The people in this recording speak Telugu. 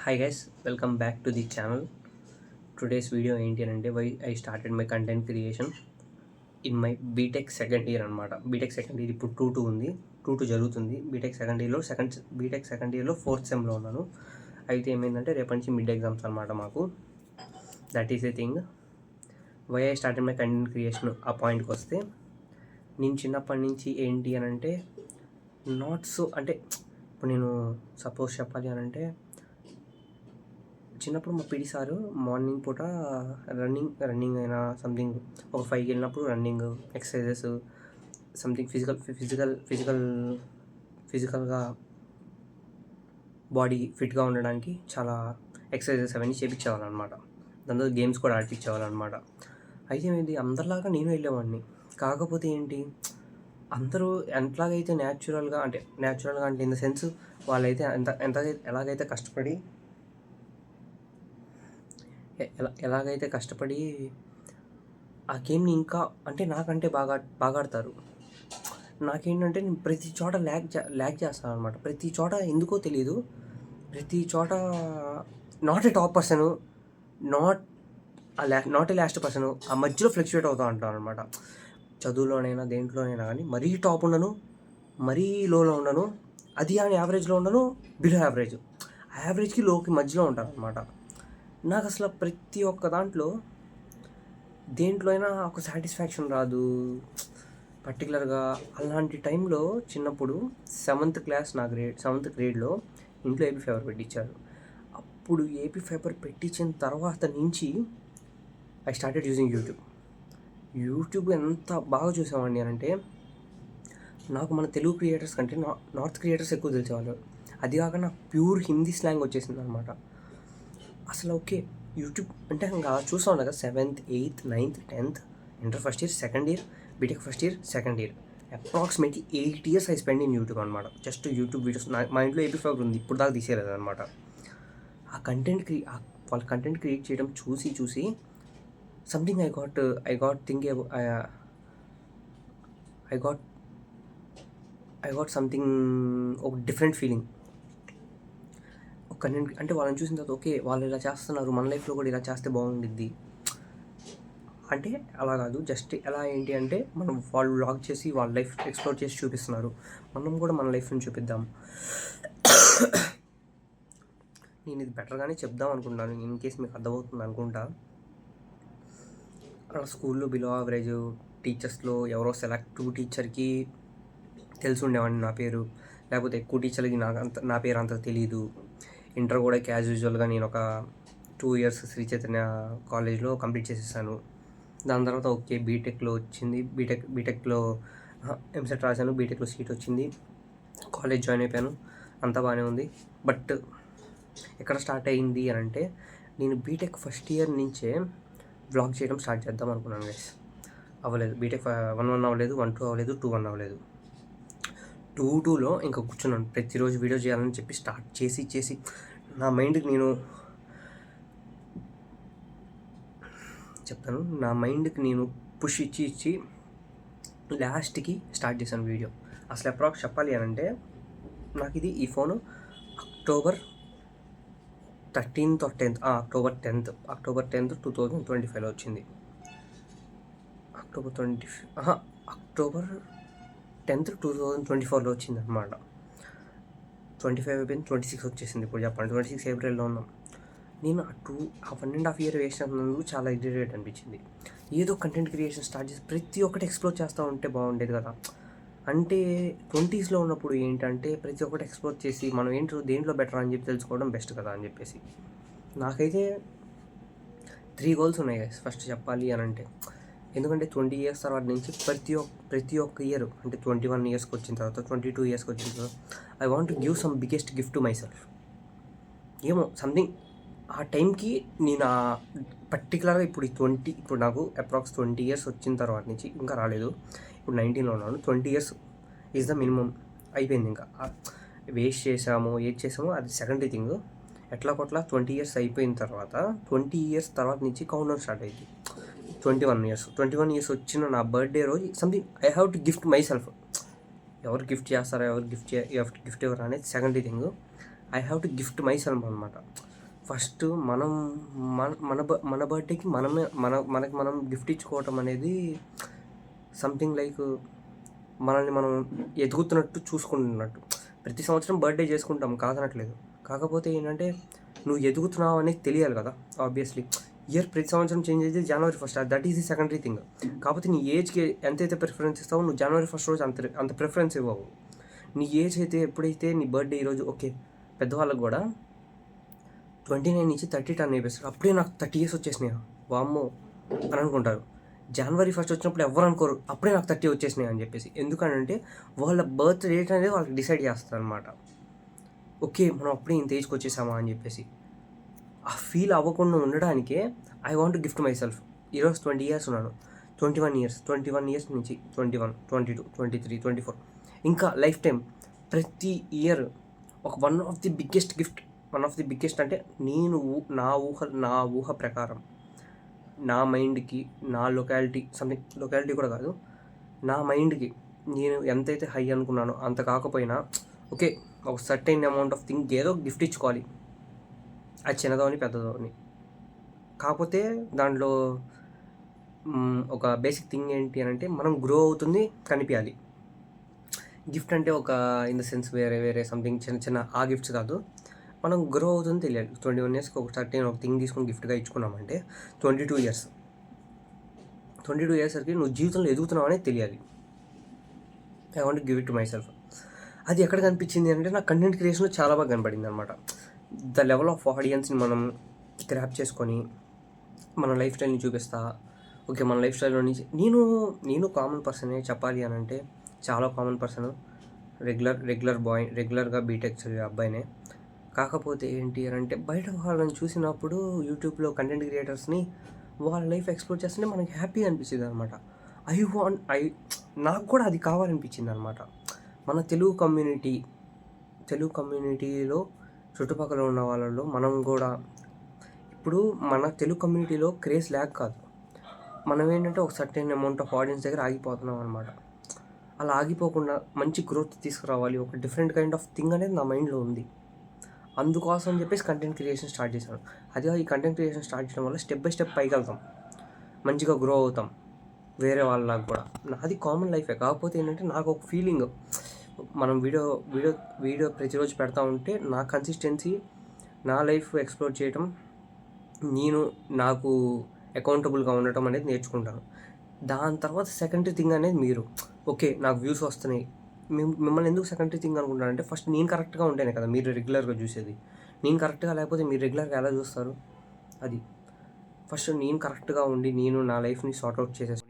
Hi guys, welcome back to the channel. Today's video ఏంటి అంటే why I started my content creation in my BTech second year అనమాట. బీటెక్ సెకండ్ ఇయర్ ఇప్పుడు 2-2 ఉంది, 2-2 జరుగుతుంది. బీటెక్ సెకండ్ ఇయర్లో ఫోర్త్ సెమ్లో ఉన్నాను. అయితే ఏమైందంటే రేపటి నుంచి మిడ్ ఎగ్జామ్స్ అనమాట మాకు. That is a thing. Why I started my content creation ఆ పాయింట్కి వస్తే, నేను చిన్నప్పటి నుంచి ఏంటి అని అంటే నాట్ సో అంటే ఇప్పుడు నేను సపోజ్ చెప్పాలి అని అంటే చిన్నప్పుడు మా పిడి సారు మార్నింగ్ పూట రన్నింగ్ అయినా సంథింగ్ ఒక 5కి వెళ్ళినప్పుడు రన్నింగ్ ఎక్సర్సైజెస్ సంథింగ్ ఫిజికల్గా బాడీ ఫిట్గా ఉండడానికి చాలా ఎక్సర్సైజెస్ అవన్నీ చేయించేవాళ్ళు అనమాట. దాంతో గేమ్స్ కూడా ఆడిపించేవాళ్ళు అనమాట. అయితే ఇది అందరిలాగా నేను వెళ్ళేవాడిని. కాకపోతే ఏంటి, అందరూ ఎట్లాగైతే న్యాచురల్గా అంటే ఇన్ ద సెన్స్ వాళ్ళైతే ఎలాగైతే కష్టపడి ఆ గేమ్ని ఇంకా అంటే నాకంటే బాగా ఆడతారు. నాకేంటంటే నేను ప్రతి చోట ల్యాగ్ చేస్తాను అనమాట. ప్రతి చోట ఎందుకో తెలియదు, ప్రతి చోట not a top person, not a last person, ఆ మధ్యలో ఫ్లక్చువేట్ అవుతూ ఉంటాను అనమాట. చదువులోనైనా దేంట్లోనైనా కానీ మరీ టాప్ ఉండను, మరీ లోలో ఉండను, అది అని యావరేజ్లో ఉండను, బిలో యావరేజ్కి లోకి మధ్యలో ఉంటాను అనమాట. నాకు అసలు ప్రతి ఒక్క దేంట్లో అయినా ఒక సాటిస్ఫాక్షన్ రాదు. పర్టికులర్గా అలాంటి టైంలో చిన్నప్పుడు సెవెంత్ గ్రేడ్లో ఇంట్లో ఏపీ ఫైబర్ పెట్టించారు. అప్పుడు ఏపీ ఫైబర్ పెట్టించిన తర్వాత నుంచి ఐ స్టార్టెడ్ యూజింగ్ యూట్యూబ్ ఎంత బాగా చూసేవాడిని అని అంటే, నాకు మన తెలుగు క్రియేటర్స్ కంటే నార్త్ క్రియేటర్స్ ఎక్కువ తెలిసేవాళ్ళు. అది కాక నాకు ప్యూర్ హిందీ స్లాంగ్ వచ్చేసింది అనమాట. అసలు ఓకే, యూట్యూబ్ అంటే ఇంకా చూస్తూ ఉన్నా కదా, 7th, 8th, 9th, 10th, inter first year, second year, BTech first year, second year, approximately 8 years I spend in YouTube అనమాట. Just YouTube videos. మా ఇంట్లో ఏపీ ఫైబర్ ఉంది, ఇప్పుడు దాకా తీసేయలేదు అనమాట. ఆ వాళ్ళ కంటెంట్ క్రియేట్ చేయడం చూసి సంథింగ్ ఐ గాట్ సంథింగ్, ఒక డిఫరెంట్ ఫీలింగ్. ఒక కంటెంట్ అంటే వాళ్ళని చూసిన తర్వాత ఓకే, వాళ్ళు ఇలా చేస్తున్నారు, మన లైఫ్లో కూడా ఇలా చేస్తే బాగుండిద్ది అంటే అలా కాదు. జస్ట్ ఎలా ఏంటి అంటే వాళ్ళు వ్లాగ్ చేసి వాళ్ళ లైఫ్ ఎక్స్ప్లోర్ చేసి చూపిస్తున్నారు, మనం కూడా మన లైఫ్ని చూపిద్దాం. నేను ఇది బెటర్గానే చెప్దాం అనుకుంటున్నాను, ఇన్ కేస్ మీకు అర్థమవుతుంది అనుకుంటా. అలా స్కూల్లో బిలో యావరేజ్, టీచర్స్లో ఎవరో సెలెక్టివ్ టీచర్కి తెలిసి ఉండేవాడిని నా పేరు, లేకపోతే ఎక్కువ టీచర్లకి నా పేరు అంత తెలీదు. ఇంటర్ కూడా క్యాజువల్గా నేను ఒక 2 years శ్రీ చైతన్య కాలేజ్లో కంప్లీట్ చేసేసాను. దాని తర్వాత ఓకే, బీటెక్లో వచ్చింది. బీటెక్లో ఎంసెట్ రాశాను, బీటెక్లో సీట్ వచ్చింది, కాలేజ్ జాయిన్ అయిపోయాను, అంతా బాగానే ఉంది. బట్ ఎక్కడ స్టార్ట్ అయింది అని అంటే, నేను బీటెక్ ఫస్ట్ ఇయర్ నుంచే వ్లాగ్ చేయడం స్టార్ట్ చేద్దాం అనుకున్నాను గైస్. అవ్వలేదు. బీటెక్ 1-1 అవ్వలేదు, 1-2 అవ్వలేదు, 2-1 అవ్వలేదు. 2-2లో ఇంకా కూర్చున్నాను. ప్రతిరోజు వీడియో చేయాలని చెప్పి స్టార్ట్ చేసి నా మైండ్కి నేను పుష్ ఇచ్చి లాస్ట్కి స్టార్ట్ చేశాను వీడియో. అసలు అప్రాక్స్ చెప్పాలి అని అంటే, నాకు ఈ ఫోను అక్టోబర్ 10th, 2025లో వచ్చింది. అక్టోబర్ 10th, 2024లో వచ్చింది అనమాట. 25 అయిపోయింది, 26 వచ్చేసింది. ఇప్పుడు చెప్పండి, 26 ఏప్రిల్లో ఉన్నాం. నేను ఆ 1.5 year వేస్ట్ అవుతున్నందుకు చాలా ఇరిటేట్ అనిపించింది. ఏదో కంటెంట్ క్రియేషన్ స్టార్ట్ చేసి ప్రతి ఒక్కటి ఎక్స్ప్లోర్ చేస్తూ ఉంటే బాగుండేది కదా. అంటే 20sలో ఉన్నప్పుడు ఏంటంటే ప్రతి ఒక్కటి ఎక్స్ప్లోర్ చేసి మనం దేంట్లో బెటర్ అని చెప్పి తెలుసుకోవడం బెస్ట్ కదా అని చెప్పేసి. నాకైతే 3 goals ఉన్నాయి గైస్ ఫస్ట్ చెప్పాలి అని అంటే. ఎందుకంటే 20 years తర్వాత నుంచి ప్రతి ఒక్క ఇయర్ అంటే 21 yearsకి వచ్చిన తర్వాత, 22 yearsకి వచ్చిన తర్వాత I want to give some biggest gift to my self. ఏమో సంథింగ్ ఆ టైంకి నేను పర్టికులర్గా ఇప్పుడు నాకు అప్రాక్స్ 20 years వచ్చిన తర్వాత నుంచి ఇంకా రాలేదు. ఇప్పుడు 19లో ఉన్నాను. 20 years ఈజ్ ద మినిమం. అయిపోయింది. ఇంకా వేస్ట్ చేసాము, ఏది చేసామో అది సెకండరీ థింగ్. ఎట్లా 20 years అయిపోయిన తర్వాత 20 years తర్వాత నుంచి కౌంట్ డౌన్ స్టార్ట్ అయింది. 21 years వచ్చిన నా బర్త్డే రోజు something I have to gift my self. ఎవరు గిఫ్ట్ చేస్తారో, ఎవరు గిఫ్ట్ ఎవరు అనేది secondary thing. I have to gift my self అనమాట. ఫస్ట్ మనం మన బర్త్డేకి మనకి మనం గిఫ్ట్ ఇచ్చుకోవటం అనేది సంథింగ్ లైక్ మనల్ని మనం ఎదుగుతున్నట్టు చూసుకుంటున్నట్టు. ప్రతి సంవత్సరం బర్త్డే చేసుకుంటాం కాదనట్లేదు. కాకపోతే ఏంటంటే నువ్వు ఎదుగుతున్నావు అనేది తెలియాలి కదా. ఆబ్వియస్లీ ఇయర్ ప్రతి సంవత్సరం చేంజ్ అయితే January 1st, that is the secondary thing. కాకపోతే నీ ఏజ్కి ఎంతైతే ప్రిఫరెన్స్ ఇస్తావో నువ్వు January 1st రోజు అంత ప్రిఫరెన్స్ ఇవ్వవు. నీ ఏజ్ అయితే ఎప్పుడైతే నీ బర్త్డే ఈరోజు ఓకే, పెద్దవాళ్ళకి కూడా 29 నుంచి 30 టర్న్ అయిపోతారు. అప్పుడే నాకు 30 years వచ్చేసినాయి వామ్మో అని అనుకుంటారు. January 1st వచ్చినప్పుడు ఎవరు అనుకోరు అప్పుడే నాకు 30 వచ్చేసినాయి అని చెప్పేసి. ఎందుకంటే వాళ్ళ బర్త్ డేట్ అనేది వాళ్ళకి డిసైడ్ చేస్తారు అనమాట. ఓకే, మనం అప్పుడే ఇంత ఏజ్కి వచ్చేసామా అని చెప్పేసి. ఆ ఫీల్ అవ్వకుండా ఉండడానికే I want gift my self. ఈరోజు 20 years ఉన్నాను, 21 years నుంచి 21, 22, 23, 24 ఇంకా లైఫ్ టైం ప్రతి ఇయర్ ఒక వన్ ఆఫ్ ది బిగ్గెస్ట్ అంటే నేను నా ఊహ ప్రకారం నా మైండ్కి, నా లొకాలిటీ కూడా కాదు, నా మైండ్కి నేను ఎంతైతే హై అనుకున్నానో అంత కాకపోయినా ఓకే, ఒక సర్టైన్ అమౌంట్ ఆఫ్ థింగ్ ఏదో గిఫ్ట్ ఇచ్చుకోవాలి. అది చిన్నదో అని పెద్దదో అని. కాకపోతే దాంట్లో ఒక బేసిక్ థింగ్ ఏంటి అని అంటే మనం గ్రో అవుతుంది కనిపించాలి. గిఫ్ట్ అంటే ఒక ఇన్ ద సెన్స్ వేరే సంథింగ్ చిన్న ఆ గిఫ్ట్స్ కాదు, మనం గ్రో అవుతుంది తెలియాలి. 21 yearsకి ఒక సర్టైన్ ఒక థింగ్ తీసుకొని గిఫ్ట్గా ఇచ్చుకున్నామంటే 22 years వరకు నువ్వు జీవితంలో ఎదుగుతున్నావు అనేది తెలియాలి. I want give it to my self. అది ఎక్కడ కనిపించింది అంటే నా కంటెంట్ క్రియేషన్లో చాలా బాగా కనపడింది అనమాట. ద లెవెల్ ఆఫ్ ఆడియన్స్ని మనం గ్రాప్ చేసుకొని మన లైఫ్ స్టైల్ని చూపిస్తా. ఓకే, మన లైఫ్ స్టైల్లో నుంచి నేను కామన్ పర్సనే చెప్పాలి అని అంటే, చాలా కామన్ పర్సన్, రెగ్యులర్గా బీటెక్ చదివే అబ్బాయినే. కాకపోతే ఏంటి అని అంటే బయట వాళ్ళని చూసినప్పుడు యూట్యూబ్లో కంటెంట్ క్రియేటర్స్ని వాళ్ళ లైఫ్ ఎక్స్ప్లోర్ చేస్తుంటే మనకి హ్యాపీగా అనిపించింది అనమాట. నాకు కూడా అది కావాలనిపించింది అనమాట. మన తెలుగు కమ్యూనిటీలో చుట్టుపక్కల ఉన్న వాళ్ళలో మనం కూడా ఇప్పుడు మన తెలుగు కమ్యూనిటీలో క్రేజ్ ల్యాక్ కాదు, మనం ఏంటంటే ఒక సర్టెన్ అమౌంట్ ఆఫ్ ఆడియన్స్ దగ్గర ఆగిపోతున్నాం అనమాట. అలా ఆగిపోకుండా మంచి గ్రోత్ తీసుకురావాలి, ఒక డిఫరెంట్ కైండ్ ఆఫ్ థింగ్ అనేది నా మైండ్లో ఉంది. అందుకోసం అని చెప్పేసి కంటెంట్ క్రియేషన్ స్టార్ట్ చేశాను. అదే ఈ కంటెంట్ క్రియేషన్ స్టార్ట్ చేయడం వల్ల స్టెప్ బై స్టెప్ పైకి వెళ్తాం, మంచిగా గ్రో అవుతాం వేరే వాళ్ళకి కూడా. నాది కామన్ లైఫే. కాకపోతే ఏంటంటే నాకు ఒక ఫీలింగ్, మనం వీడియో ప్రతిరోజు పెడతా ఉంటే నా కన్సిస్టెన్సీ, నా లైఫ్ ఎక్స్ప్లోర్ చేయటం, నాకు అకౌంటబుల్గా ఉండటం అనేది నేర్చుకుంటాను. దాని తర్వాత సెకండరీ థింగ్ అనేది మీరు. ఓకే, నాకు వ్యూస్ వస్తున్నాయి, మిమ్మల్ని ఎందుకు సెకండరీ థింగ్ అనుకుంటానంటే ఫస్ట్ నేను కరెక్ట్గా ఉంటేనే కదా మీరు రెగ్యులర్గా చూసేది. నేను కరెక్ట్గా లేకపోతే మీరు రెగ్యులర్గా ఎలా చూస్తారు? అది ఫస్ట్ నేను కరెక్ట్గా ఉండి నేను నా లైఫ్ని సార్ట్అవుట్ చేసేసి